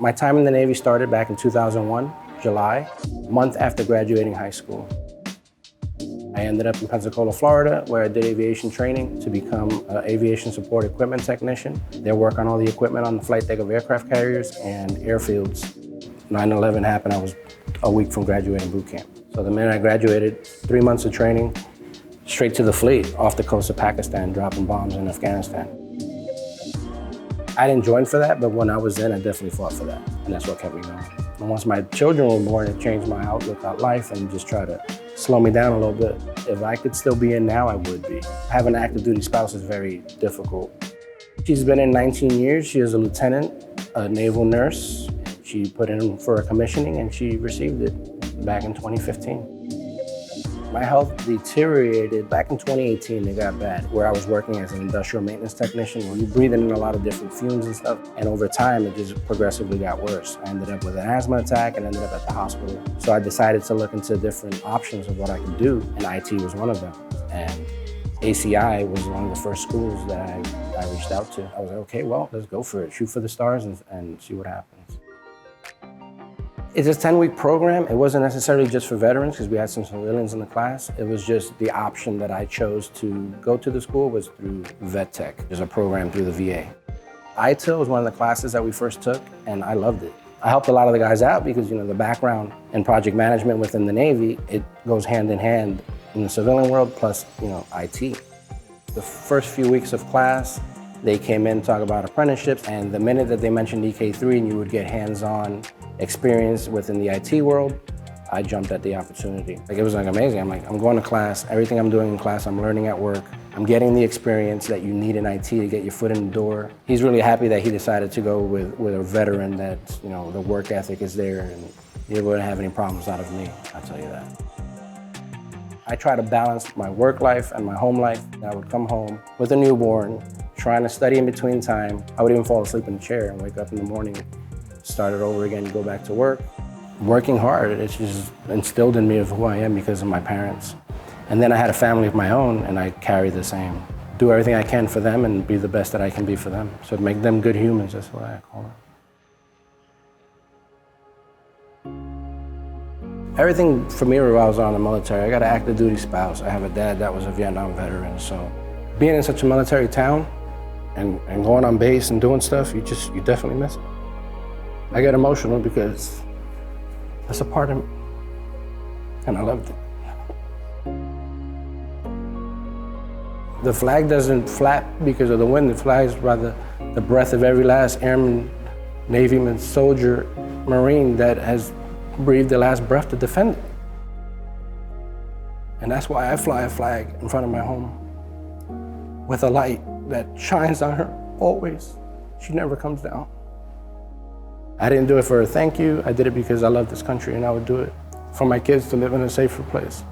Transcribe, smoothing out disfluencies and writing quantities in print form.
My time in the Navy started back in 2001, July, a month after graduating high school. I ended up in Pensacola, Florida, where I did aviation training to become an aviation support equipment technician. They work on all the equipment on the flight deck of aircraft carriers and airfields. 9/11 happened, I was a week from graduating boot camp. So the minute I graduated, 3 months of training, straight to the fleet, off the coast of Pakistan, dropping bombs in Afghanistan. I didn't join for that, but when I was in, I definitely fought for that, and that's what kept me going. And once my children were born, it changed my outlook on life and just tried to slow me down a little bit. If I could still be in now, I would be. Having an active duty spouse is very difficult. She's been in 19 years. She is a lieutenant, a naval nurse. She put in for a commissioning and she received it back in 2015. My health deteriorated back in 2018. It got bad, where I was working as an industrial maintenance technician, where you're breathing in a lot of different fumes and stuff. And over time, it just progressively got worse. I ended up with an asthma attack and ended up at the hospital. So I decided to look into different options of what I could do, and IT was one of them. And ACI was one of the first schools that I reached out to. I was like, okay, well, let's go for it. Shoot for the stars and see what happens. It's a 10-week program. It wasn't necessarily just for veterans because we had some civilians in the class. It was just the option that I chose to go to the school was through Vet Tech. There's a program through the VA. ITIL was one of the classes that we first took, and I loved it. I helped a lot of the guys out because, the background in project management within the Navy, it goes hand in hand in the civilian world plus, IT. The first few weeks of class, they came in to talk about apprenticeships, and the minute that they mentioned EK3 and you would get hands-on experience within the IT world, I jumped at the opportunity. It was amazing. I'm going to class, everything I'm doing in class, I'm learning at work. I'm getting the experience that you need in IT to get your foot in the door. He's really happy that he decided to go with a veteran that, the work ethic is there and he wouldn't have any problems out of me, I'll tell you that. I try to balance my work life and my home life. I would come home with a newborn, trying to study in between time. I would even fall asleep in the chair and wake up in the morning, start it over again, go back to work. Working hard, it's just instilled in me of who I am because of my parents. And then I had a family of my own and I carry the same. Do everything I can for them and be the best that I can be for them. So make them good humans, that's what I call it. Everything for me revolves around the military. I got an active duty spouse. I have a dad that was a Vietnam veteran. So being in such a military town and going on base and doing stuff, you definitely miss it. I get emotional because that's a part of me, and I loved it. The flag doesn't flap because of the wind. It flies by the breath of every last airman, Navyman, soldier, Marine that has breathed the last breath to defend it. And that's why I fly a flag in front of my home with a light that shines on her always. She never comes down. I didn't do it for a thank you. I did it because I love this country and I would do it for my kids to live in a safer place.